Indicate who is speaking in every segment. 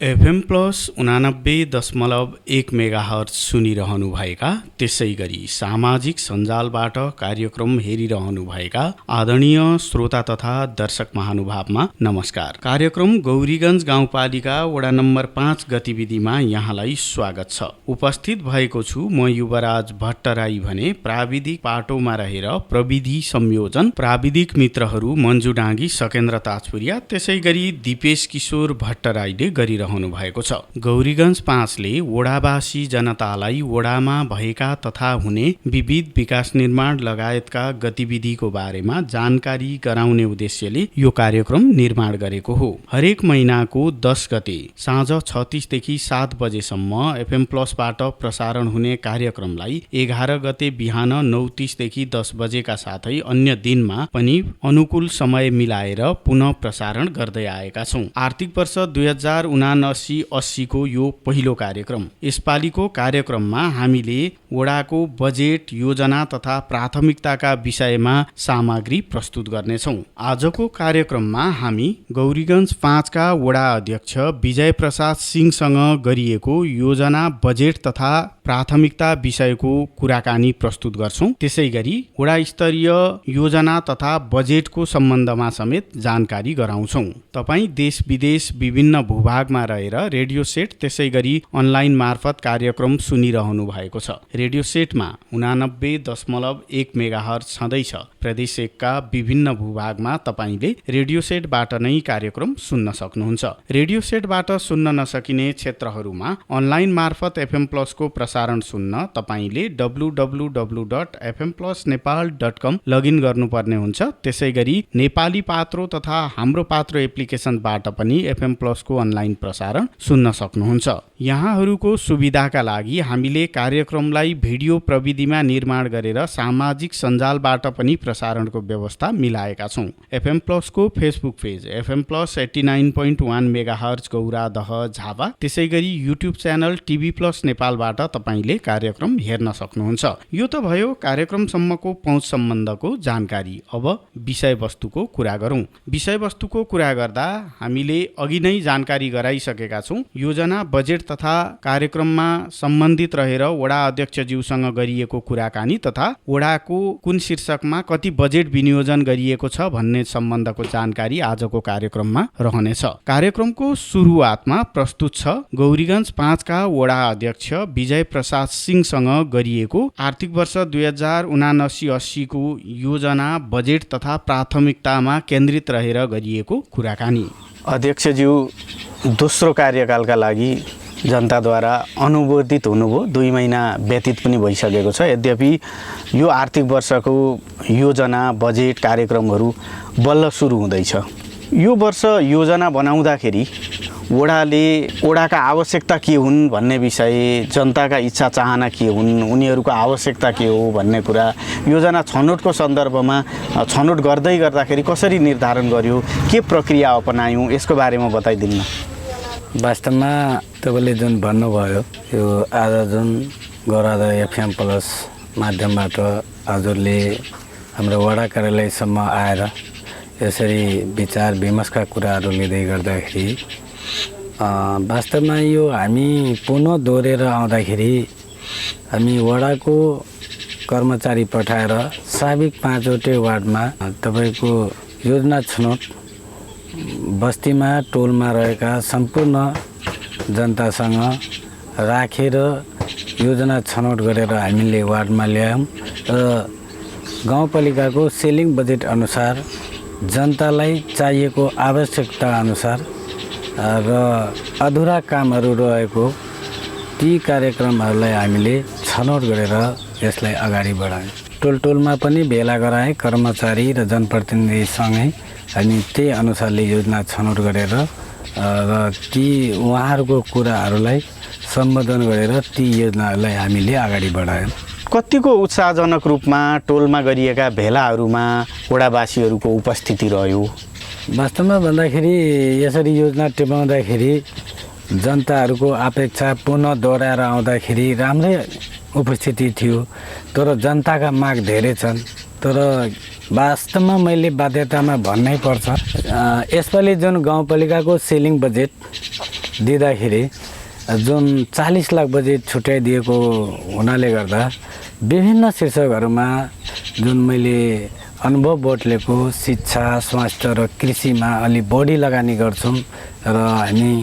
Speaker 1: FM plus 89.1 megahertz सुनिरहनुभएका, त्यसै गरी सामाजिक सञ्जालबाट कार्यक्रम हेरिरहनुभएका आदरणीय श्रोता तथा दर्शक महानुभावमा नमस्कार। कार्यक्रम गौरीगञ्ज गाउँपालिका वडा नम्बर 5 गतिविधिमा यहाँलाई स्वागत छ। उपस्थित भएको छु म युवराज भट्टराई भने प्राविधिक पाटोमा रहेर प्रविधि संयोजन प्राविधिक मित्रहरू मन्जु डाँगी, सकेन्द्र ताजपुरिया, त्यसै गरी दिपेश किशोर भट्टराईले गरिरहनु भएको छ। गौरीगञ्ज 5 ले वडावासी जनतालाई वडामा भएका तथा हुने विविध विकास निर्माण लगायतका गतिविधिको बारेमा जानकारी गराउने उद्देश्यले यो कार्यक्रम निर्माण गरेको हो। हरेक महिनाको 10 गते साँझ 6:30 देखि 7 बजेसम्म एफएम प्लसबाट प्रसारण हुने कार्यक्रमलाई 11 गते बिहान 9:30 देखि 10 बजेका साथै अन्य दिनमा पनि अनुकूल समय मिलाएर पुनः प्रसारण गर्दै आएका छौं। आर्थिक वर्ष 2079-80 को यो पहिलो कार्यक्रम। यसपालिको कार्यक्रममा हामीले वडाको बजेट, योजना तथा प्राथमिकताका विषयमा सामग्री प्रस्तुत गर्नेछौं। आजको कार्यक्रममा हामी गौरीगञ्ज 5 का वडा अध्यक्ष विजय प्रसाद सिंहसँग गरिएको योजना, बजेट तथा प्राथमिकता विषयको कुराकानी प्रस्तुत गर्छौं। त्यसै गरी वडा स्तरीय योजना तथा बजेटको सम्बन्धमा समेत जानकारी गराउँछौं। तपाई देश विदेश विभिन्न भूभागमा रहेर रेडियो सेट त्यसै गरी अनलाइन मार्फत कार्यक्रम सुनिरहनु भएको छ। रेडियो सेटमा 89.1 मेगाहर्ज छँदैछ। प्रदेश 1 का विभिन्न भूभागमा तपाईले रेडियो सेटबाट नै कार्यक्रम सुन्न सक्नुहुन्छ। रेडियो सेटबाट सुन्न नसकिने क्षेत्रहरूमा अनलाइन मार्फत एफएम प्लस को प्रसारण सुन्न तपाईले www.fmplusnepal.com लगइन गर्नुपर्ने हुन्छ। त्यसै गरी नेपाली पात्रो तथा हाम्रो पात्रो एप्लिकेसनबाट पनि एफएम प्लस को अनलाइन प्रसारण सुन्न सक्नुहुन्छ। यहाँहरूको सुविधाका लागि हामीले कार्यक्रमलाई भिडियो प्रविधिमा निर्माण गरेर सामाजिक सञ्जालबाट पनि प्रसारणको व्यवस्था मिलाएका छौं। एफएम प्लस को Facebook page FM plus 89.1 megahertz Gauradaha Jhapa, त्यसै गरी युट्युब च्यानल टिभी प्लस नेपालबाट तपाईले कार्यक्रम हेर्न सक्नुहुन्छ। यो त भयो कार्यक्रमसम्मको पहुँच सम्बन्धको जानकारी। अब विषयवस्तुको कुरा गरौँ। विषयवस्तुको कुरा गर्दा हामीले अघि नै जानकारी गराइसकेका छौं। योजना, बजेट तथा कार्यक्रममा सम्बन्धित रहेर वडा अध्यक्षज्यूसँग गरिएको कुराकानी तथा वडाको कुन शीर्षकमा कति बजेट विनियोजन गरिएको छ भन्ने सम्बन्धको जानकारी आजको कार्यक्रममा रहनेछ। कार्यक्रमको सुरुवातमा प्रस्तुत छ गौरीगञ्ज 5 का वडा अध्यक्ष विजय प्रसाद सिंहसँग गरिएको आर्थिक वर्ष 2079-80 को योजना, बजेट तथा प्राथमिकतामा केन्द्रित रहेर गरिएको कुराकानी।
Speaker 2: अध्यक्षज्यू दोस्रो कार्यकालका लागि जनताद्वारा अनुमोदित हुनुभयो। 2 महिना व्यतीत पनि भइसकेको छ। यद्यपि यो आर्थिक वर्षको योजना, बजेट कार्यक्रमहरू बल्ल सुरु हुँदैछ। यो वर्ष योजना बनाउँदाखेरि वडाका आवश्यकता के हुन् भन्ने विषय, जनताका इच्छा चाहना के हुन्, उनीहरूको आवश्यकता के हो भन्ने कुरा योजना छनौटको सन्दर्भमा छनौट गर्दाखेरि कसरी निर्धारण गर्यो, के प्रक्रिया अपनायौँ, यसको बारेमा बताइदिनु न।
Speaker 3: वास्तवमा तपाईँले जुन भन्नुभयो, यो आज जुन गौरादह एफएम प्लस माध्यमबाट हजुरले हाम्रो वडा कार्यालयसम्म आएर यसरी विचार विमर्शका कुराहरू लिँदै गर्दाखेरि वास्तवमा यो हामी पुनः दोहोरेर आउँदाखेरि हामी वडाको कर्मचारी पठाएर साबिक 5वटै वार्डमा तपाईँको योजना छनौट, बस्तीमा टोलमा रहेका सम्पूर्ण जनतासँग राखेर योजना छनौट गरेर हामीले वार्डमा ल्यायौँ र गाउँपालिकाको सेलिङ बजेट अनुसार जनतालाई चाहिएको आवश्यकता अनुसार र अधुरा कामहरू रहेको ती कार्यक्रमहरूलाई हामीले छनौट गरेर यसलाई अगाडि बढायौँ। टोलमा पनि भेला गराए कर्मचारी र जनप्रतिनिधिसँगै हामी त्यही अनुसारले योजना छनौट गरेर र ती उहाँहरूको कुराहरूलाई सम्बोधन गरेर ती योजनाहरूलाई हामीले अगाडि बढायौँ।
Speaker 2: कतिको उत्साहजनक रूपमा टोलमा गरिएका भेलाहरूमा वडावासीहरूको उपस्थिति रह्यो?
Speaker 3: वास्तवमा भन्दाखेरि यसरी योजना टिपाउँदाखेरि जनताहरूको अपेक्षा पुनः दोहोऱ्याएर आउँदाखेरि राम्रै उपस्थिति थियो। तर जनताका माग धेरै छन्। तर वास्तवमा मैले बाध्यतामा भन्नै पर्छ, यसपालि जुन गाउँपालिकाको सेलिङ बजेट दिँदाखेरि जुन 40 लाख बजेट छुट्याइदिएको हुनाले गर्दा विभिन्न शीर्षकहरूमा जुन मैले अनुभव बटुलेको शिक्षा, स्वास्थ्य र कृषिमा अलि बढी लगानी गर्छौँ र हामी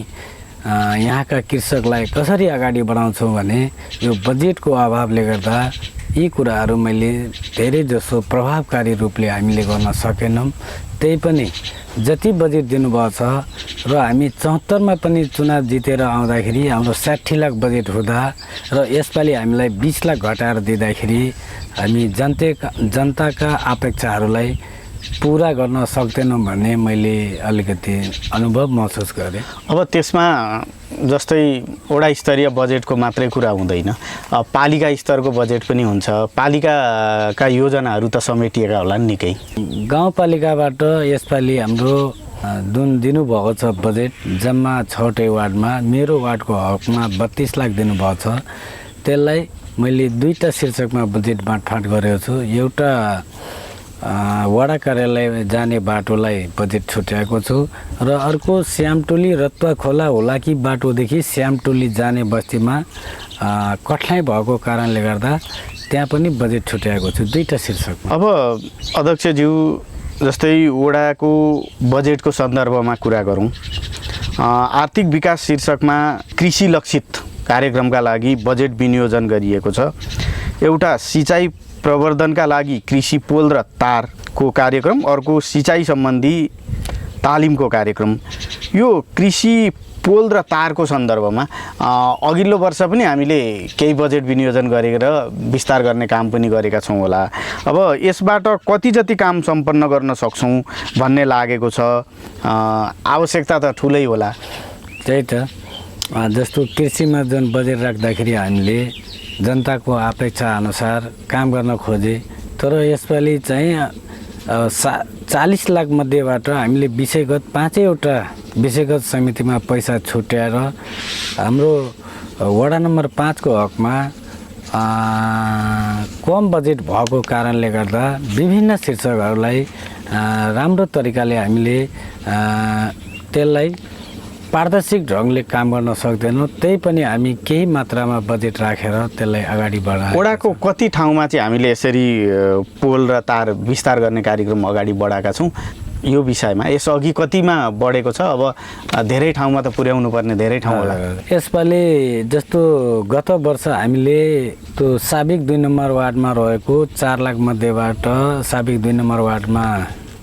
Speaker 3: यहाँका कृषकलाई कसरी अगाडि बढाउँछौँ भने यो बजेटको अभावले गर्दा यी कुराहरू मैले धेरै जसो प्रभावकारी रूपले हामीले गर्न सकेनौँ। त्यही पनि जति बजेट दिनुभएको छ र हामी 74 मा पनि चुनाव जितेर आउँदाखेरि हाम्रो 60 लाख बजेट हुँदा र यसपालि हामीलाई 20 लाख घटाएर दिँदाखेरि हामी जनताका अपेक्षाहरूलाई पुरा गर्न सक्दैनौँ भन्ने मैले अलिकति अनुभव महसुस गरेँ।
Speaker 2: अब त्यसमा जस्तै वडा स्तरीय बजेटको मात्रै कुरा हुँदैन, पालिका स्तरको बजेट पनि हुन्छ। पालिकाका योजनाहरू त समेटिएका होला निकै।
Speaker 3: गाउँपालिकाबाट यसपालि हाम्रो जुन दिनुभएको छ बजेट जम्मा 6वटै वार्डमा मेरो वार्डको हकमा 32 लाख दिनुभएको छ। त्यसलाई मैले 2टा शीर्षकमा बजेट बाँडफाँड गरेको छु। एउटा वडा कार्यालय जाने बाटोलाई बजेट छुट्याएको छु र अर्को श्यामटोली रत्वा खोला होलाकी बाटोदेखि श्यामटोली जाने बस्तीमा कठिनाइ भएको कारणले गर्दा त्यहाँ पनि बजेट छुट्याएको छु 2टा शीर्षकमा।
Speaker 2: अब अध्यक्षज्यू जस्तै वडाको बजेटको सन्दर्भमा कुरा गरौँ, आर्थिक विकास शीर्षकमा कृषि लक्षित कार्यक्रमका लागि बजेट विनियोजन गरिएको छ। एउटा सिँचाइ प्रवर्धनका लागि कृषि पोल र तारको कार्यक्रम, अर्को सिँचाइ सम्बन्धी तालिमको कार्यक्रम। यो कृषि पोल र तारको सन्दर्भमा अघिल्लो वर्ष पनि हामीले केही बजेट विनियोजन गरेर विस्तार गर्ने काम पनि गरेका छौँ होला। अब यसबाट कति जति काम सम्पन्न गर्न सक्छौँ भन्ने लागेको छ। आवश्यकता त ठुलै होला।
Speaker 3: त्यही त जस्तो कृषिमा जुन बजेट राख्दाखेरि हामीले जनताको अपेक्षा अनुसार काम गर्न खोजे, तर यसपालि चाहिँ 40 लाख मध्येबाट हामीले विषयगत 5वटा विषयगत समितिमा पैसा छुट्याएर हाम्रो वडा नम्बर 5 को हकमा कम बजेट भएको कारणले गर्दा विभिन्न शीर्षकहरूलाई राम्रो तरिकाले हामीले त्यसलाई पारदर्शिक ढङ्गले काम गर्न सक्दैनौँ। त्यही पनि हामी केही मात्रामा बजेट राखेर त्यसलाई अगाडि बढाएँ।
Speaker 2: वडाको कति ठाउँमा चाहिँ हामीले यसरी पोल र तार विस्तार गर्ने कार्यक्रम अगाडि बढाएका छौँ? यो विषयमा यसअघि कतिमा बढेको छ? अब धेरै ठाउँमा त पुर्याउनु पर्ने धेरै ठाउँ होला।
Speaker 3: यसपालि जस्तो गत वर्ष हामीले त्यो साबिक 2 नम्बर वार्डमा रहेको 4 लाख मध्येबाट साबिक 2 नम्बर वार्डमा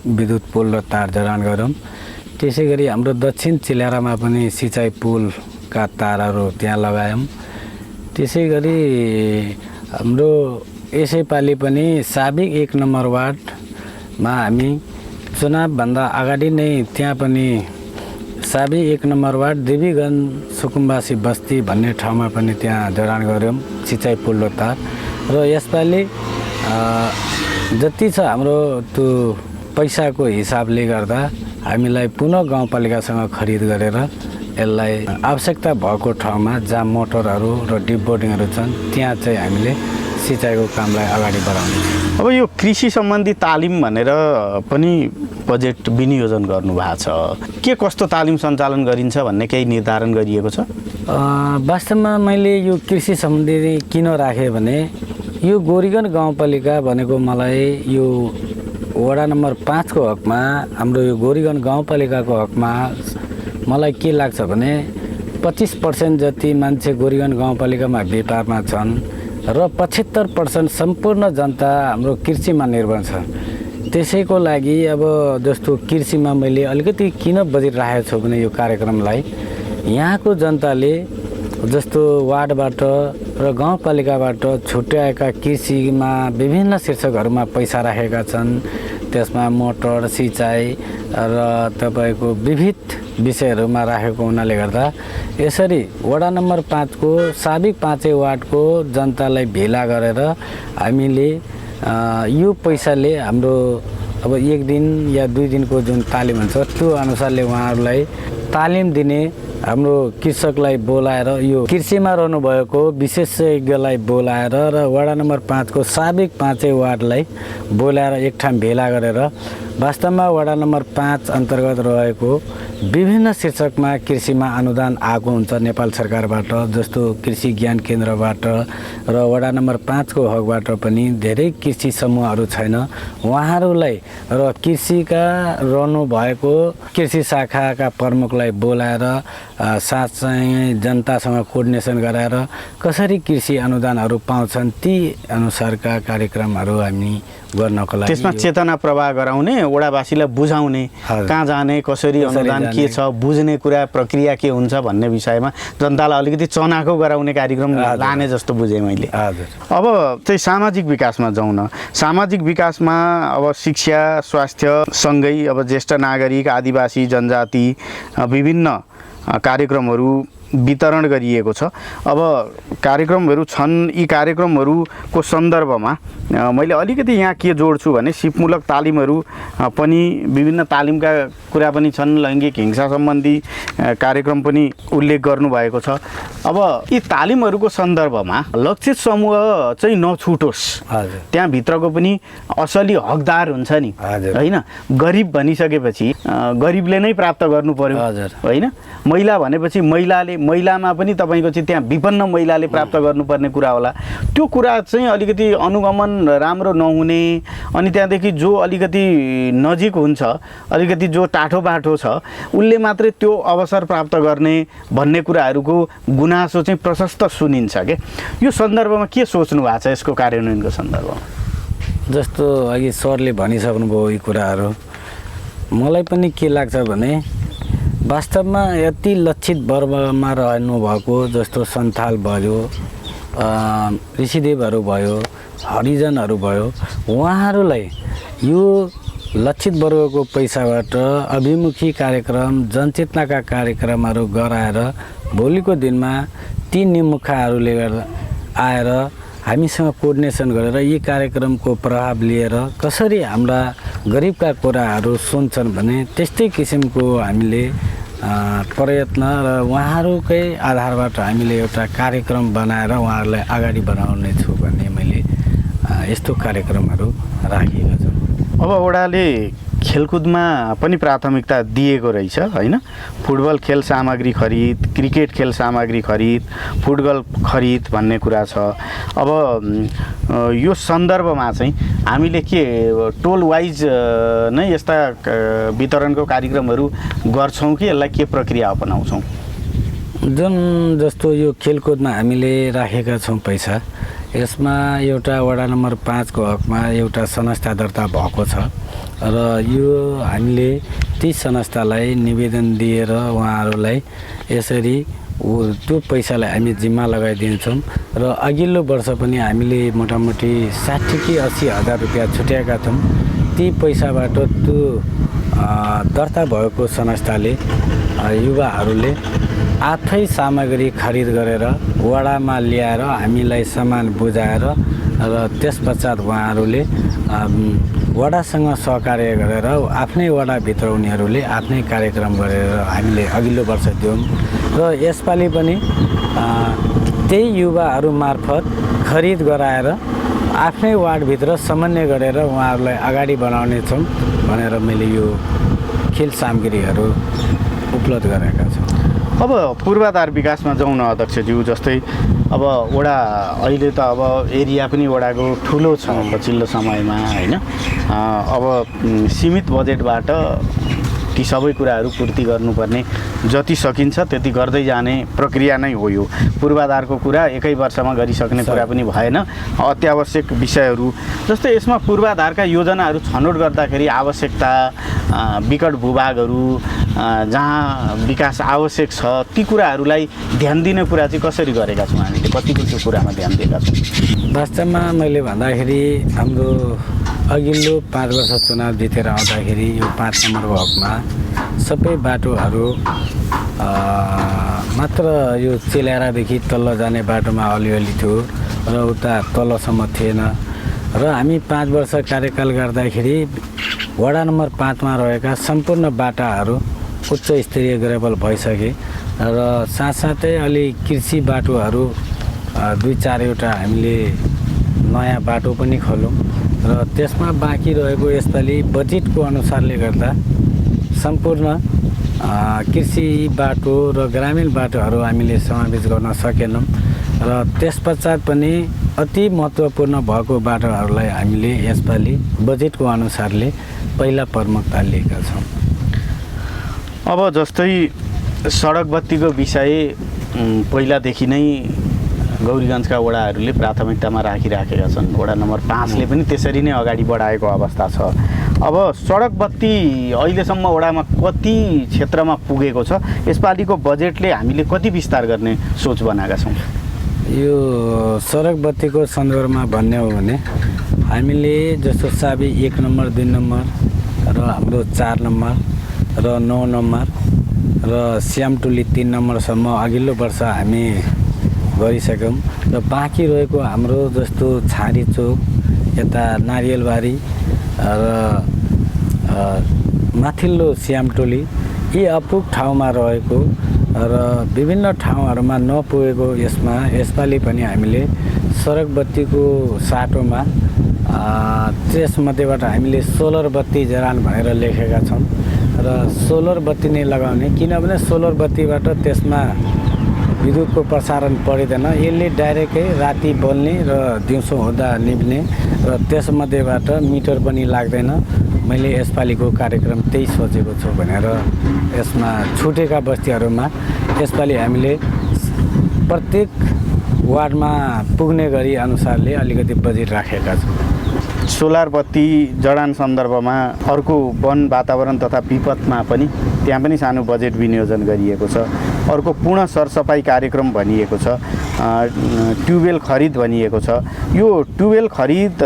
Speaker 3: विद्युत पोल र तार जडान गऱ्यौँ। त्यसै गरी हाम्रो दक्षिण चिलारामा पनि सिँचाइ पुलका तारहरू त्यहाँ लगायौँ। त्यसै गरी हाम्रो यसैपालि पनि साबिक 1 नम्बर वार्डमा हामी चुनावभन्दा अगाडि नै त्यहाँ पनि साबिक 1 नम्बर वार्ड देवीगञ्ज सुकुम्बासी बस्ती भन्ने ठाउँमा पनि त्यहाँ जडान गऱ्यौँ सिँचाइ पुल र तार। र यसपालि जति छ हाम्रो त्यो पैसाको हिसाबले गर्दा हामीलाई पुनः गाउँपालिकासँग खरिद गरेर यसलाई आवश्यकता भएको ठाउँमा जहाँ मोटरहरू र डिप बोर्डिङहरू छन् त्यहाँ चाहिँ हामीले सिँचाइको कामलाई अगाडि बढाउने।
Speaker 2: अब यो कृषि सम्बन्धी तालिम भनेर पनि बजेट विनियोजन गर्नुभएको छ। के कस्तो तालिम सञ्चालन गरिन्छ भन्ने केही निर्धारण गरिएको छ?
Speaker 3: वास्तवमा मैले यो कृषि सम्बन्धी किन राखेँ भने यो गोरीगञ्ज गाउँपालिका भनेको मलाई यो वडा नम्बर 5 को हकमा हाम्रो यो गोरीगञ्ज गाउँपालिकाको हकमा मलाई के लाग्छ भने 25% जति मान्छे गोरीगञ्ज गाउँपालिकामा व्यापारमा छन् र 75% सम्पूर्ण जनता हाम्रो कृषिमा निर्भर छ। त्यसैको लागि अब जस्तो कृषिमा मैले अलिकति किन बजेट राखेको छु भने यो कार्यक्रमलाई यहाँको जनताले जस्तो वार्डबाट र गाउँपालिकाबाट छुट्याएका कृषिमा विभिन्न शीर्षकहरूमा पैसा राखेका छन्। त्यसमा मोटर, सिँचाइ र तपाईँको विविध विषयहरूमा राखेको हुनाले गर्दा यसरी वडा नम्बर 5 को साबिक 5 वार्डको जनतालाई भेला गरेर हामीले यो पैसाले हाम्रो अब 1 दिन या 2 दिनको जुन तालिम हुन्छ त्यो अनुसारले उहाँहरूलाई तालिम दिने हाम्रो कृषकलाई बोलाएर यो कृषिमा रहनुभएको विशेषज्ञलाई बोलाएर र वडा नम्बर 5 को साबिक 5 वार्डलाई बोलाएर एक ठाउँ भेला गरेर वास्तवमा वडा नम्बर 5 अन्तर्गत रहेको विभिन्न शीर्षकमा कृषिमा अनुदान आएको हुन्छ नेपाल सरकारबाट, जस्तो कृषि ज्ञान केन्द्रबाट र वडा नम्बर 5 को हकबाट पनि धेरै कृषि समूहहरू छैन। उहाँहरूलाई र कृषिका रहनुभएको कृषि शाखाका प्रमुखलाई बोलाएर साथसँगै जनतासँग कोर्डिनेसन गराएर कसरी कृषि अनुदानहरू पाउँछन् ती अनुसारका कार्यक्रमहरू हामी गर्नको लागि
Speaker 2: त्यसमा चेतना प्रवाह गराउने, वडावासीलाई बुझाउने, कहाँ जाने, कसरी अनुदान के छ, बुझ्ने कुरा प्रक्रिया के हुन्छ भन्ने विषयमा जनतालाई अलिकति चनाखो गराउने कार्यक्रम लाने जस्तो बुझेँ मैले।
Speaker 3: हजुर।
Speaker 2: अब चाहिँ सामाजिक विकासमा जाउँ न। सामाजिक विकासमा अब शिक्षा, स्वास्थ्य सँगै अब ज्येष्ठ नागरिक, आदिवासी जनजाति विभिन्न कार्यक्रमहरू वितरण गरिएको छ। अब कार्यक्रमहरू छन्, यी कार्यक्रमहरूको सन्दर्भमा मैले अलिकति यहाँ के जोड्छु भने सिपमूलक तालिमहरू पनि, विभिन्न तालिमका कुरा पनि छन्, लैङ्गिक हिंसा सम्बन्धी कार्यक्रम पनि उल्लेख गर्नुभएको छ। अब यी तालिमहरूको सन्दर्भमा लक्षित समूह चाहिँ नछुटोस्, त्यहाँभित्रको पनि असली हकदार हुन्छ नि, होइन? गरिब भनिसकेपछि गरिबले नै प्राप्त गर्नु पर्यो, होइन? महिला भनेपछि महिलामा पनि तपाईँको चाहिँ त्यहाँ विपन्न महिलाले प्राप्त गर्नुपर्ने कुरा होला। त्यो कुरा चाहिँ अलिकति अनुगमन राम्रो नहुने, अनि त्यहाँदेखि जो अलिकति नजिक हुन्छ, अलिकति जो टाठो बाठो छ उसले मात्रै त्यो अवसर प्राप्त गर्ने भन्ने कुराहरूको गुनासो चाहिँ प्रशस्त सुनिन्छ के। यो सन्दर्भमा के सोच्नु भएको छ यसको कार्यान्वयनको सन्दर्भमा?
Speaker 3: जस्तो अघि सरले भनिसक्नुभयो यी कुराहरू, मलाई पनि के लाग्छ भने वास्तवमा यति लक्षित वर्गमा रहनुभएको जस्तो सन्थाल भयो, ऋषिदेवहरू भयो, हरिजनहरू भयो, उहाँहरूलाई यो लक्षित वर्गको पैसाबाट अभिमुखी कार्यक्रम, जनचेतनाका कार्यक्रमहरू गराएर भोलिको दिनमा ती निमुखाहरूले आएर हामीसँग कोर्डिनेसन गरेर यी कार्यक्रमको प्रभाव लिएर कसरी हाम्रा गरिबका कुराहरू सुन्छन् भने त्यस्तै किसिमको हामीले प्रयत्न र उहाँहरूकै आधारबाट हामीले एउटा कार्यक्रम बनाएर उहाँहरूलाई अगाडि बढाउने छु भन्ने मैले यस्तो कार्यक्रमहरू राखेका छौँ।
Speaker 2: अब वडाले खेलकुदमा पनि प्राथमिकता दिएको रहेछ, होइन? फुटबल खेल सामग्री खरिद, क्रिकेट खेल सामग्री खरिद, फुटबल खरिद भन्ने कुरा छ। अब यो सन्दर्भमा चाहिँ हामीले के टोल वाइज नै यस्ता वितरणको कार्यक्रमहरू गर्छौँ कि यसलाई के प्रक्रिया अपनाउँछौँ?
Speaker 3: जुन जस्तो यो खेलकुदमा हामीले राखेका छौँ पैसा, यसमा एउटा वडा नम्बर 5 को हकमा एउटा संस्था दर्ता भएको छ र यो हामीले ती संस्थालाई निवेदन दिएर उहाँहरूलाई यसरी त्यो पैसालाई हामी जिम्मा लगाइदिन्छौँ र अघिल्लो वर्ष पनि हामीले मोटामोटी 60 कि 80 हजार रुपियाँ छुट्याएका छौँ। ती पैसाबाट त्यो दर्ता भएको संस्थाले युवाहरूले आफै सामग्री खरिद गरेर वडामा ल्याएर हामीलाई सामान बुझाएर र त्यसपश्चात उहाँहरूले वडासँग सहकार्य गरेर आफ्नै वडाभित्र उनीहरूले आफ्नै कार्यक्रम गरेर हामीले अघिल्लो वर्ष दियौँ र यसपालि पनि त्यही युवाहरू मार्फत खरिद गराएर आफ्नै वार्डभित्र समन्वय गरेर उहाँहरूलाई अगाडि बढाउने छौँ भनेर मैले यो खेल सामग्रीहरू उपलब्ध गरेका छौँ।
Speaker 2: अब पूर्वाधार विकासमा जाउँ न अध्यक्षज्यू, जस्तै अब वडा अहिले त अब एरिया पनि वडाको ठुलो छ पछिल्लो समयमा, होइन? अब सीमित बजेटबाट ती सबै कुराहरू पूर्ति गर्नुपर्ने जति सकिन्छ त्यति गर्दै जाने प्रक्रिया नै हो। यो पूर्वाधारको कुरा एकै वर्षमा गरिसक्ने कुरा पनि भएन। अत्यावश्यक विषयहरू जस्तै यसमा पूर्वाधारका योजनाहरू छनौट गर्दाखेरि आवश्यकता, विकट भूभागहरू जहाँ विकास आवश्यक छ ती कुराहरूलाई ध्यान दिने कुरा चाहिँ कसरी गरेका छौँ हामीले? कतिको त्यो कुरामा ध्यान दिएका छौँ?
Speaker 3: वास्तवमा मैले भन्दाखेरि हाम्रो अघिल्लो 5 वर्ष चुनाव जितेर आउँदाखेरि यो 5 नम्बरको हकमा सबै बाटोहरू मात्र यो चेल्यारादेखि तल्लो जाने बाटोमा अलिअलि थियो र उता तलसम्म थिएन र हामी 5 वर्ष कार्यकाल गर्दाखेरि वडा नम्बर 5 मा रहेका सम्पूर्ण बाटाहरू उच्च स्तरीय ग्रेभल भइसके र साथसाथै अलि कृषि बाटोहरू 2-4वटा हामीले नयाँ बाटो पनि खोल्यौँ र त्यसमा बाँकी रहेको यसपालि बजेटको अनुसारले गर्दा सम्पूर्ण कृषि बाटो र ग्रामीण बाटोहरू हामीले समावेश गर्न सकेनौँ र त्यसपश्चात पनि अति महत्त्वपूर्ण भएको बाटोहरूलाई हामीले यसपालि बजेटको अनुसारले पहिला प्रमुखता लिएका छौँ।
Speaker 2: अब जस्तै सडक बत्तीको विषय पहिलादेखि नै गौरीगञ्जका वडाहरूले प्राथमिकतामा राखिराखेका छन्। वडा नम्बर 5ले पनि त्यसरी नै अगाडि बढाएको अवस्था छ। अब सडक बत्ती अहिलेसम्म वडामा कति क्षेत्रमा पुगेको छ? यसपालिको बजेटले हामीले कति विस्तार गर्ने सोच बनाएका छौँ?
Speaker 3: यो सडक बत्तीको सन्दर्भमा भन्ने हो भने हामीले जस्तो साबी 1 नम्बर 2 नम्बर र हाम्रो 4 नम्बर र 9 नम्बर र श्यामटोली 3 नम्बरसम्म अघिल्लो वर्ष हामी गरिसक्यौँ र बाँकी रहेको हाम्रो जस्तो छारी चोक, यता नारियलबारी र माथिल्लो श्यामटोली यी अपुग ठाउँमा रहेको र विभिन्न ठाउँहरूमा नपुगेको यसपालि पनि हामीले सडक बत्तीको साटोमा त्यसमध्येबाट हामीले सोलर बत्ती जडान भनेर लेखेका छौँ र सोलर बत्ती नै लगाउने, किनभने सोलर बत्तीबाट त्यसमा विद्युतको प्रसारण परिँदैन। यसले डाइरेक्टै राति बल्ने र दिउँसो हुँदा निभ्ने र त्यसमध्येबाट मिटर पनि लाग्दैन। मैले यसपालिको कार्यक्रम त्यही सोचेको छु भनेर यसमा छुटेका बस्तीहरूमा यसपालि हामीले प्रत्येक वार्डमा पुग्ने गरी अनुसारले अलिकति बजेट राखेका छौँ।
Speaker 2: सोलर बत्ती जडान सन्दर्भमा अर्को वन वातावरण तथा विपदमा पनि त्यहाँ पनि सानो बजेट विनियोजन गरिएको छ। अर्को पूर्ण सरसफाइ कार्यक्रम भनिएको छ, ट्युबवेल खरिद भनिएको छ। यो ट्युबवेल खरिद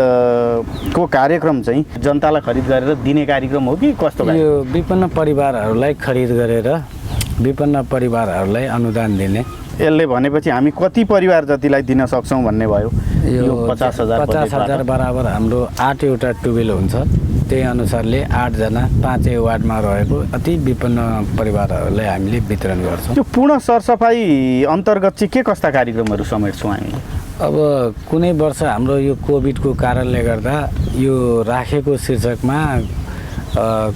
Speaker 2: को कार्यक्रम चाहिँ जनतालाई खरिद गरेर दिने कार्यक्रम हो कि कस्तो?
Speaker 3: यो विपन्न परिवारहरूलाई खरिद गरेर विपन्न परिवारहरूलाई अनुदान दिने।
Speaker 2: यसले भनेपछि हामी कति परिवार जतिलाई दिन सक्छौँ भन्ने भयो? यो 50,000
Speaker 3: बराबर हाम्रो 8वटा ट्युबवेल हुन्छ। त्यही अनुसारले 8 जना 5 वार्डमा रहेको अति विपन्न परिवारहरूलाई हामीले वितरण गर्छौँ।
Speaker 2: यो पूर्ण सरसफाइ अन्तर्गत चाहिँ के कस्ता कार्यक्रमहरू समेट्छौँ हामीले?
Speaker 3: अब कुनै वर्ष हाम्रो यो कोभिडको कारणले गर्दा यो राखेको शीर्षकमा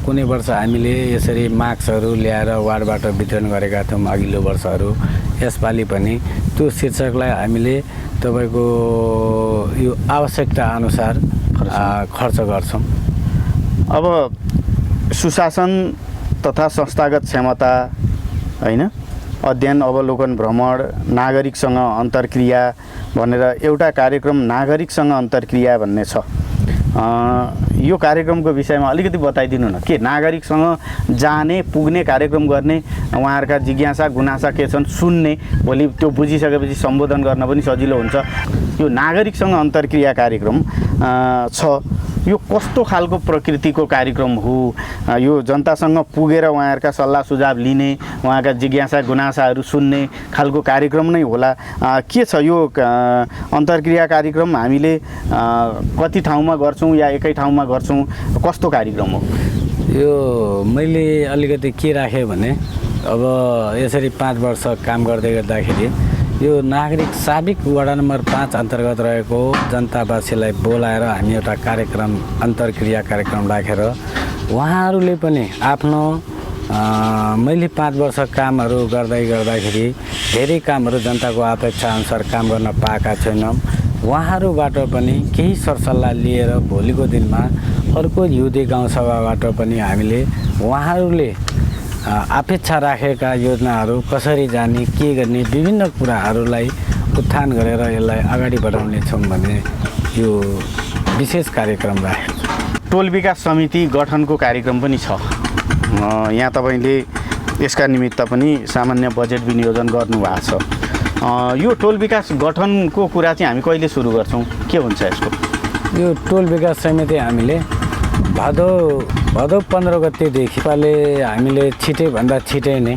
Speaker 3: कुनै वर्ष हामीले यसरी मास्कहरू ल्याएर वार्डबाट वितरण गरेका थियौँ अघिल्लो वर्षहरू। यसपालि पनि त्यो शीर्षकलाई हामीले तपाईँको यो आवश्यकता अनुसार खर्च गर्छौँ।
Speaker 2: अब सुशासन तथा संस्थागत क्षमता होइन, अध्ययन अवलोकन भ्रमण, नागरिकसँग अन्तर्क्रिया भनेर एउटा कार्यक्रम नागरिकसँग अन्तर्क्रिया भन्ने छ। यो कार्यक्रमको विषयमा अलिकति बताइदिनु न। के नागरिकसँग जाने पुग्ने कार्यक्रम गर्ने, उहाँहरूका जिज्ञासा गुनासा के छन् सुन्ने, भोलि त्यो बुझिसकेपछि सम्बोधन गर्न पनि सजिलो हुन्छ। यो नागरिकसँग अन्तर्क्रिया कार्यक्रम छ, यो कस्तो खालको प्रकृतिको कार्यक्रम हो? यो जनतासँग पुगेर उहाँहरूका सल्लाह सुझाव लिने, उहाँका जिज्ञासा गुनासाहरू सुन्ने खालको कार्यक्रम नै होला के छ यो अन्तर्क्रिया कार्यक्रम? हामीले कति ठाउँमा गर्छौँ या एकै ठाउँमा गर्छौँ? कस्तो कार्यक्रम हो
Speaker 3: यो? मैले अलिकति के राखेँ भने अब यसरी 5 वर्ष काम गर्दै गर्दाखेरि यो नागरिक साबिक वडा नम्बर 5 अन्तर्गत रहेको जनतावासीलाई बोलाएर हामी एउटा कार्यक्रम अन्तर्क्रिया कार्यक्रम राखेर उहाँहरूले पनि आफ्नो मैले 5 वर्ष कामहरू गर्दाखेरि धेरै कामहरू जनताको अपेक्षा अनुसार काम गर्न पाएका छैनौँ। उहाँहरूबाट पनि केही सरसल्लाह लिएर भोलिको दिनमा अर्को हिउँदे गाउँसभाबाट पनि हामीले उहाँहरूले अपेक्षा राखेका योजनाहरू कसरी जाने, के गर्ने, विभिन्न कुराहरूलाई उत्थान गरेर यसलाई अगाडि बढाउनेछौँ भन्ने यो विशेष कार्यक्रम राखेको छ।
Speaker 2: टोल विकास समिति गठनको कार्यक्रम पनि छ। यहाँ तपाईँले यसका निमित्त पनि सामान्य बजेट विनियोजन गर्नुभएको छ। यो टोल विकास गठनको कुरा चाहिँ हामी कहिले सुरु गर्छौँ? के हुन्छ यसको?
Speaker 3: यो टोल विकास समिति हामीले भदौ 15 गतेदेखि पाले हामीले छिटैभन्दा छिटै नै,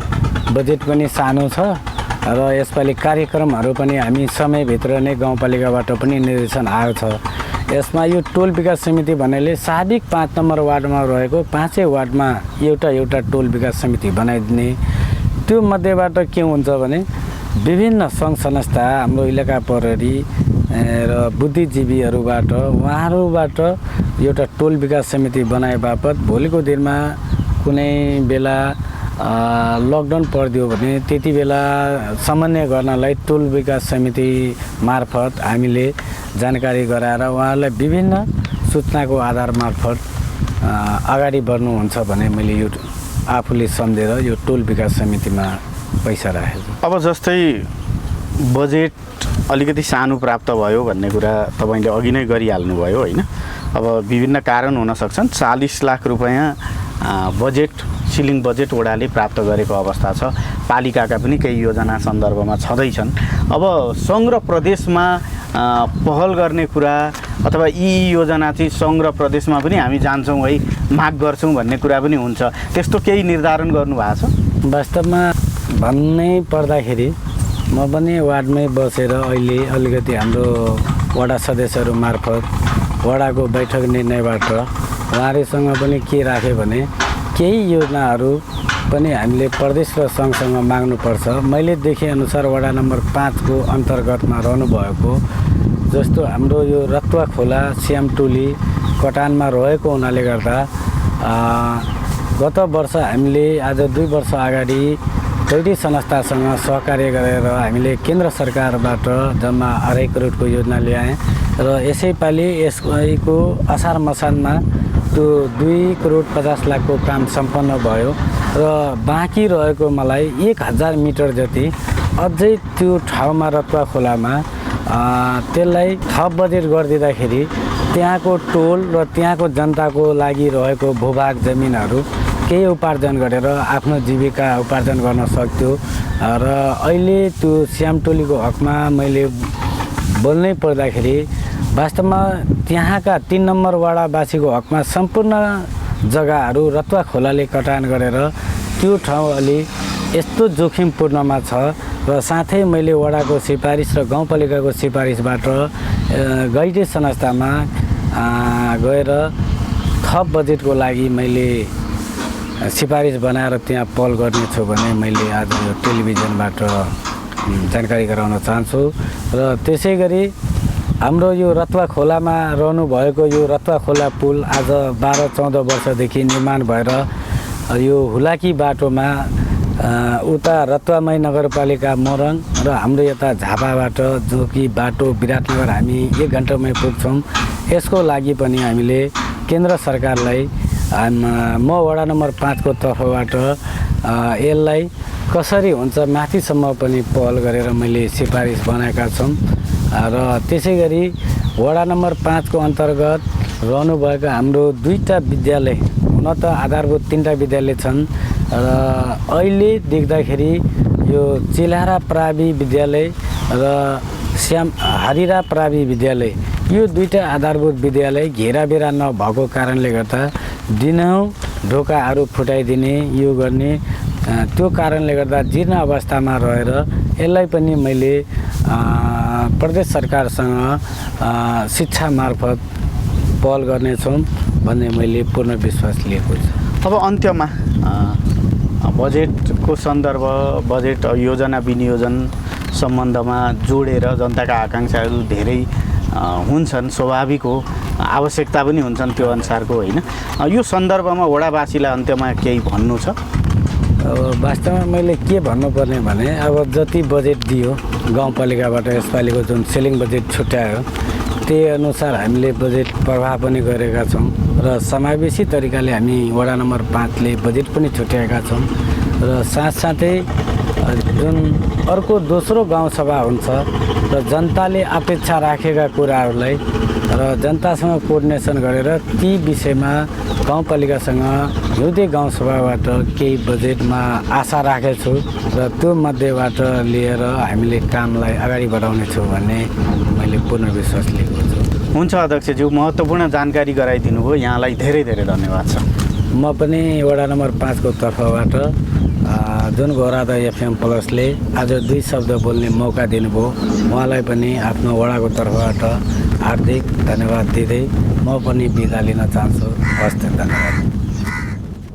Speaker 3: बजेट पनि सानो छ र यसपालि कार्यक्रमहरू पनि हामी समयभित्र नै गाउँपालिकाबाट पनि निर्देशन आएको छ। यसमा यो टोल विकास समिति भन्नाले साबिक 5 नम्बर वार्डमा रहेको 5 वार्डमा एउटा टोल विकास समिति बनाइदिने, त्यो मध्येबाट के हुन्छ भने विभिन्न सङ्घ संस्था हाम्रो इलाका प्रहरी र बुद्धिजीवीहरूबाट उहाँहरूबाट एउटा टोल विकास समिति बनाए बापत भोलिको दिनमा कुनै बेला लकडाउन परिदियो भने त्यति बेला समन्वय गर्नलाई टोल विकास समिति मार्फत हामीले जानकारी गराएर उहाँहरूलाई विभिन्न सूचनाको आधार मार्फत अगाडि बढ्नुहुन्छ भने मैले यो आफूले सम्झेर यो टोल विकास समितिमा पैसा राखेको।
Speaker 2: अब जस्तै बजेट अलिकति सानो प्राप्त भयो भन्ने कुरा तपाईँले अघि नै गरिहाल्नुभयो होइन। अब विभिन्न कारण हुन सक्छन्। 40 लाख रुपैयाँ बजेट सिलिङ बजेट वडाले प्राप्त गरेको अवस्था छ। पालिकाका पनि केही योजना सन्दर्भमा छँदैछन्। अब सङ्घ र प्रदेशमा पहल गर्ने कुरा अथवा यी योजना चाहिँ सङ्घ र प्रदेशमा पनि हामी जान्छौँ है माग गर्छौँ भन्ने कुरा पनि हुन्छ। त्यस्तो केही निर्धारण गर्नुभएको छ?
Speaker 3: वास्तवमा भन्नै पर्दाखेरि म पनि वार्डमै बसेर अहिले अलिकति हाम्रो वडा सदस्यहरू मार्फत वडाको बैठक निर्णयबाट उहाँहरूसँग पनि के राख्यो भने केही योजनाहरू पनि हामीले प्रदेश र सङ्घसँग माग्नुपर्छ। मैले देखेअनुसार वडा नम्बर 5 को अन्तर्गतमा रहनुभएको जस्तो हाम्रो यो रतुवा खोला श्यामटोली कटानमा रहेको हुनाले गर्दा गत वर्ष हामीले आज 2 वर्ष अगाडि कैदी संस्थासँग सहकार्य गरेर हामीले केन्द्र सरकारबाट जम्मा 2.5 करोडको योजना ल्याएँ र यसैपालि यसको असार मसानमा त्यो 2 करोड 50 लाखको काम सम्पन्न भयो र बाँकी रहेको मलाई 1000 मिटर जति अझै त्यो ठाउँमा रतुवा खोलामा त्यसलाई थप बजेट गरिदिँदाखेरि त्यहाँको टोल र त्यहाँको जनताको लागि रहेको भूभाग जमिनहरू केही उपार्जन गरेर आफ्नो जीविका उपार्जन गर्न सक्थ्यो। र अहिले त्यो श्यामटोलीको हकमा मैले बोल्नै पर्दाखेरि वास्तवमा त्यहाँका 3 नम्बर वडावासीको हकमा सम्पूर्ण जग्गाहरू रतुवा खोलाले कटान गरेर त्यो ठाउँ अलि यस्तो जोखिमपूर्णमा छ र साथै मैले वडाको सिफारिस र गाउँपालिकाको सिफारिसबाट गैडी संस्थामा गएर थप बजेटको लागि मैले सिफारिस बनाएर त्यहाँ पहल गर्नेछु भने मैले आज यो टेलिभिजनबाट जानकारी गराउन चाहन्छु। र त्यसै गरी हाम्रो यो रतुवा खोलामा रहनुभएको यो रतुवा खोला पुल आज 12-14 वर्षदेखि निर्माण भएर यो हुलाकी बाटोमा उता रतुवामाई नगरपालिका मोरङ र हाम्रो यता झापाबाट जो कि बाटो विराटनगर हामी 1 घन्टामै पुग्छौँ। यसको लागि पनि हामीले केन्द्र सरकारलाई म वडा नम्बर 5 को तर्फबाट यसलाई कसरी हुन्छ माथिसम्म पनि पहल गरेर मैले सिफारिस बनाएका छौँ। र त्यसै गरी वडा नम्बर 5 को अन्तर्गत रहनुभएका हाम्रो 2टा विद्यालय हुन त आधारभूत 3टा विद्यालय छन् र अहिले देख्दाखेरि यो चिल्हारा प्रावि विद्यालय र हरिरा प्रावि विद्यालय यो 2टा आधारभूत विद्यालय घेराबेरा नभएको कारणले गर्दा दिनहुँ ढोकाहरू फुटाइदिने यो गर्ने त्यो कारणले गर्दा जीर्ण अवस्थामा रहेर यसलाई पनि मैले प्रदेश सरकारसँग शिक्षा मार्फत पहल गर्नेछौँ भन्ने मैले पूर्ण विश्वास लिएको छु।
Speaker 2: अब अन्त्यमा बजेटको सन्दर्भ बजेट योजना विनियोजन सम्बन्धमा जोडेर जनताका आकाङ्क्षाहरू धेरै हुन्छन्, स्वाभाविक हो, आवश्यकता पनि हुन्छन् त्यो अनुसारको होइन। यो सन्दर्भमा वडावासीलाई अन्त्यमा केही भन्नु छ?
Speaker 3: वास्तवमा मैले के भन्नुपर्ने भने अब जति बजेट दियो गाउँपालिकाबाट यसपालिको जुन सेलिङ बजेट छुट्यायो त्यही अनुसार हामीले बजेट प्रवाह पनि गरेका छौँ र समावेशी तरिकाले हामी वडा नम्बर 5 ले बजेट पनि छुट्याएका छौँ र साथसाथै जुन अर्को दोस्रो गाउँसभा हुन्छ र जनताले अपेक्षा राखेका कुराहरूलाई र जनतासँग कोअर्डिनेसन गरेर ती विषयमा गाउँपालिकासँग हिउँदे गाउँसभाबाट केही बजेटमा आशा राखेछु र त्यो मध्येबाट लिएर हामीले कामलाई अगाडि बढाउनेछौँ भन्ने मैले पूर्ण विश्वास लिएको छु।
Speaker 2: हुन्छ अध्यक्षज्यू, महत्त्वपूर्ण जानकारी गराइदिनु भयो, यहाँलाई धेरै धेरै धन्यवाद छ।
Speaker 3: म पनि वडा नम्बर 5 को तर्फबाट जुन गौरादा एफएम प्लसले आज 2 शब्द बोल्ने मौका दिनुभयो उहाँलाई पनि आफ्नो वडाको तर्फबाट हार्दिक धन्यवाद दिँदै म पनि बिदा लिन चाहन्छु। हस्, धन्यवाद।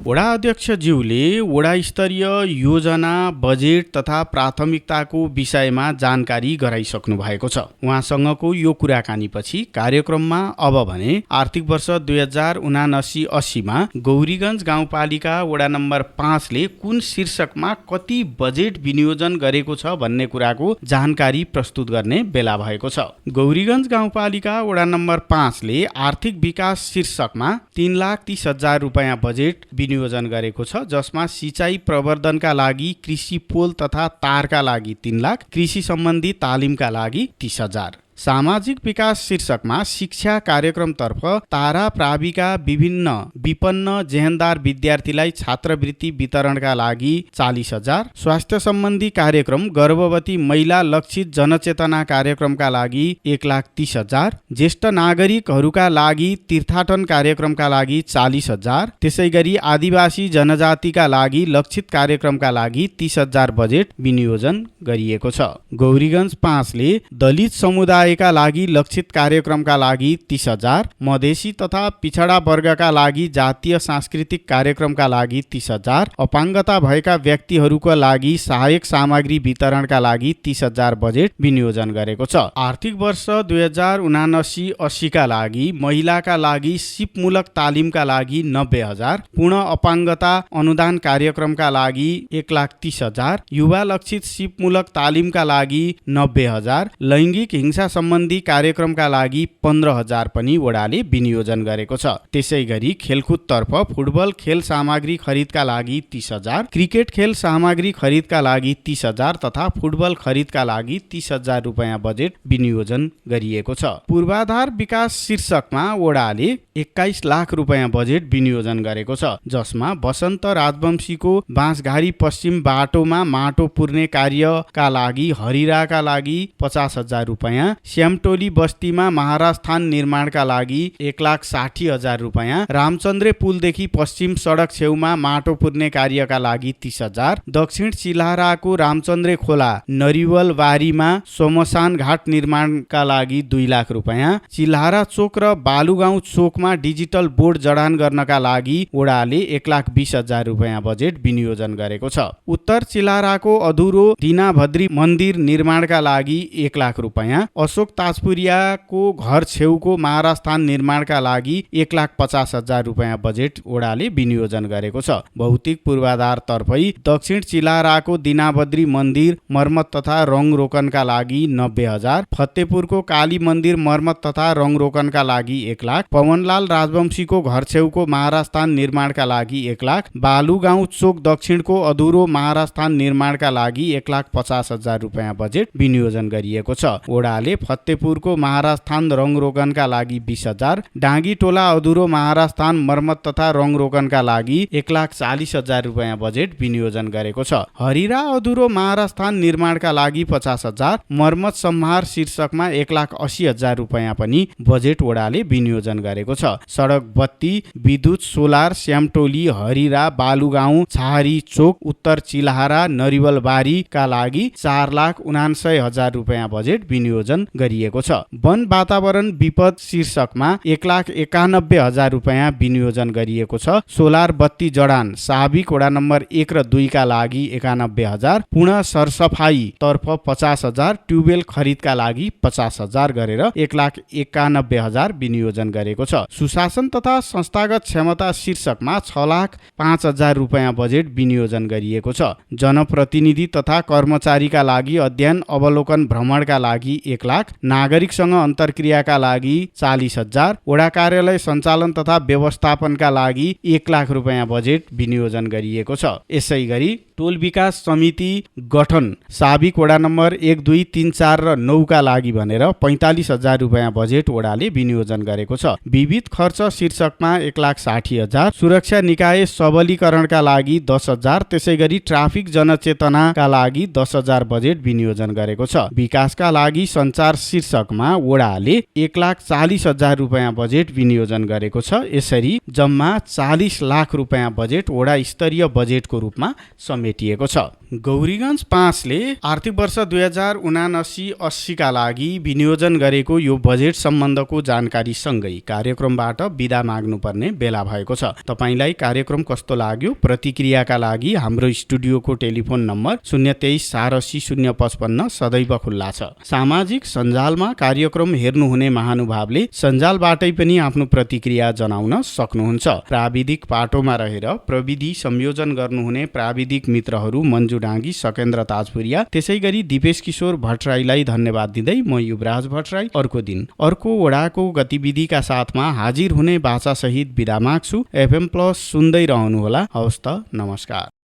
Speaker 1: वडा अध्यक्षज्यूले वडा स्तरीय योजना, बजेट तथा प्राथमिकताको विषयमा जानकारी गराइसक्नु भएको छ। उहाँसँगको यो कुराकानीपछि कार्यक्रममा अब भने आर्थिक वर्ष 2079-80 मा गौरीगञ्ज गाउँपालिका वडा नम्बर 5 ले कुन शीर्षकमा कति बजेट विनियोजन गरेको छ भन्ने कुराको जानकारी प्रस्तुत गर्ने बेला भएको छ। गौरीगञ्ज गाउँपालिका वडा नम्बर 5 ले आर्थिक विकास शीर्षकमा 3,30,000 रुपैयाँ बजेट विनियोजन गरेको छ, जसमा सिँचाइ प्रवर्धनका लागि कृषि पोल तथा तारका लागि 3 लाख, कृषि सम्बन्धी तालिमका लागि 30,000। सामाजिक विकास शीर्षकमा शिक्षा कार्यक्रमतर्फ तारा प्राविका विभिन्न विपन्न जेहेन्दार विद्यार्थीलाई छात्रवृत्ति वितरणका लागि 40,000, स्वास्थ्य सम्बन्धी कार्यक्रम गर्भवती महिला लक्षित जनचेतना कार्यक्रमका लागि 1,30,000, ज्येष्ठ नागरिकहरूका लागि तीर्थाटन कार्यक्रमका लागि 40,000, त्यसैगरी आदिवासी जनजातिका लागि लक्षित कार्यक्रमका लागि 30,000 बजेट विनियोजन गरिएको छ। गौरीगञ्ज 5 ले दलित समुदाय का लागि लक्षित कार्यक्रमका लागि 30,000, मधेसी तथा पिछडा वर्गका लागि जातीय सांस्कृतिक कार्यक्रमका लागि 30,000, अपाङ्गता भएका व्यक्तिहरूका लागि सहायक सामग्री वितरणका लागि 30,000 बजेट विनियोजन गरेको छ। आर्थिक वर्ष 2079-80 का लागि महिलाका लागि सिपमूलक तालिमका लागि 90,000, पूर्ण अपाङ्गता अनुदान कार्यक्रमका लागि 1,30,000, युवा लक्षित सिपमूलक तालिमका लागि 90,000, लैङ्गिक हिंसा सम्बन्धी कार्यक्रमका लागि 15,000 पनि वडाले विनियोजन गरेको छ। त्यसैगरी खेलकुदतर्फ फुटबल खेल सामग्री खरिदका लागि 30,000, क्रिकेट खेल सामग्री खरिदका लागि 30,000 तथा फुटबल खरिदका लागि 30,000 रुपैयाँ बजेट विनियोजन गरिएको छ। पूर्वाधार विकास शीर्षकमा वडाले 21 लाख रुपैयाँ बजेट विनियोजन गरेको छ, जसमा वसन्त राजवंशीको बाँसघारी पश्चिम बाटोमा माटो पुर्ने कार्यका लागि हरिराका लागि 50,000 रुपैयाँ, श्यामटोली बस्तीमा महाराज थान निर्माणका लागि 1,60,000 रुपैयाँ, रामचन्द्रे पुलदेखि पश्चिम सडक छेउमा माटो पुर्ने कार्यका लागि 30,000, दक्षिण चिल्हाराको रामचन्द्रे खोला नरिवलबारीमा श्मशान घाट निर्माणका लागि 2 लाख रुपैयाँ, चिल्हारा चोक र बालुगाउँ चोकमा डिजिटल बोर्ड जडान गर्नका लागि वडाले 1,20,000 रुपैयाँ बजेट विनियोजन गरेको छ। उत्तर चिल्हाराको अधुरो दिनाभद्री मन्दिर निर्माणका लागि 1 लाख रुपैयाँ, अशोक ताजपुरियाको घर छेउको महाराज थान निर्माणका लागि 1,50,000 रुपैयाँ बजेट वडाले विनियोजन गरेको छ। भौतिक पूर्वाधार तर्फै दक्षिण चिल्हाराको दिनाभद्री मन्दिर मर्मत तथा रङ रोकनका लागि 90,000, फतेपुरको काली मन्दिर मर्मत तथा रङ रोकनका लागि 1 लाख, पवनलाल राजवंशीको घर छेउको महाराज थान निर्माणका लागि 1 लाख, बालुगाउँ चोक दक्षिणको अधुरो महाराज थान निर्माणका लागि 1,50,000 रुपैयाँ बजेट विनियोजन गरिएको छ। वडाले फतेपुरको महाराज थान रङ रोगनका लागि 20,000, डाँगी टोला अधुरो महाराज थान मर्मत तथा रङ रोगनका लागि 1,40,000 रुपैयाँ बजेट विनियोजन गरेको छ। हरिरा अधुरो महाराज थान निर्माणका लागि 50,000, मर्मत सम्हार शीर्षकमा 1,80,000 रुपैयाँ पनि बजेट वडाले विनियोजन गरेको छ। सडक बत्ती, विद्युत, सोलर, श्यामटोली, हरिरा, बालुगाउँ, छहारी चोक, उत्तर चिल्हारा, नरिवलबारीका लागि 4,79,000 रुपैयाँ बजेट विनियोजन गरिएको छ। वन वातावरण विपद शीर्षकमा 1,91,000 रुपैयाँ विनियोजन गरिएको छ। सोलर बत्ती जडान साबिक वडा नम्बर 1 र 2 का लागि 91,000, पुनः सरसफाई तर्फ 50,000, ट्युबवेल खरिदका लागि 50,000 गरेर 1,91,000 विनियोजन गरेको छ। सुशासन तथा संस्थागत क्षमता शीर्षकमा 6,05,000 रुपैयाँ बजेट विनियोजन गरिएको छ। जनप्रतिनिधि तथा कर्मचारीका लागि अध्ययन अवलोकन भ्रमणका लागि 1 लाख, नागरिकसँग अन्तर्क्रियाका लागि 40,000, वडा कार्यालय सञ्चालन तथा व्यवस्थापनका लागि 1 लाख रुपैयाँ बजेट विनियोजन गरिएको छ। यसै गरी टोल विकास समिति गठन साबिक वडा नम्बर 1, 2, 3, 4 र 9 का लागि भनेर 45,000 रुपैयाँ बजेट वडाले विनियोजन गरेको छ। विविध खर्च शीर्षकमा 1,60,000, सुरक्षा निकाय सबलीकरणका लागि 10,000, त्यसै गरी ट्राफिक जनचेतनाका लागि 10,000 बजेट विनियोजन गरेको छ। विकासका लागि सञ्चार शीर्षकमा वडाले 1,40,000 रुपैयाँ बजेट विनियोजन गरेको छ। यसरी जम्मा 40 लाख रुपैयाँ बजेट वडा स्तरीय बजेटको रूपमा समेटिएको छ। गौरीगञ्ज 5ले आर्थिक वर्ष 2079-80 का लागि विनियोजन गरेको यो बजेट सम्बन्धको जानकारी सँगै कार्यक्रमबाट बिदा माग्नुपर्ने बेला भएको छ। तपाईलाई कार्यक्रम कस्तो लाग्यो? प्रतिक्रियाका लागि हाम्रो स्टुडियोको टेलिफोन नम्बर 023 480 055 सदैव खुल्ला छ। सामाजिक सञ्जालमा कार्यक्रम हेर्नुहुने महानुभावले सञ्जालबाटै पनि आफ्नो प्रतिक्रिया जनाउन सक्नुहुन्छ। प्राविधिक पाटोमा रहेर प्रविधि संयोजन गर्नुहुने प्राविधिक मित्रहरू मन्जु डाँगी, सकेन्द्र ताजपुरिया, त्यसै गरी दिपेश किशोर भट्टराईलाई धन्यवाद दिँदै म युवराज भट्टराई अर्को दिन अर्को वडाको गतिविधिका साथमा हाजिर हुने बाचासहित बिदा माग्छु। FM+ सुन्दै रहनुहोला। हवस् त, नमस्कार।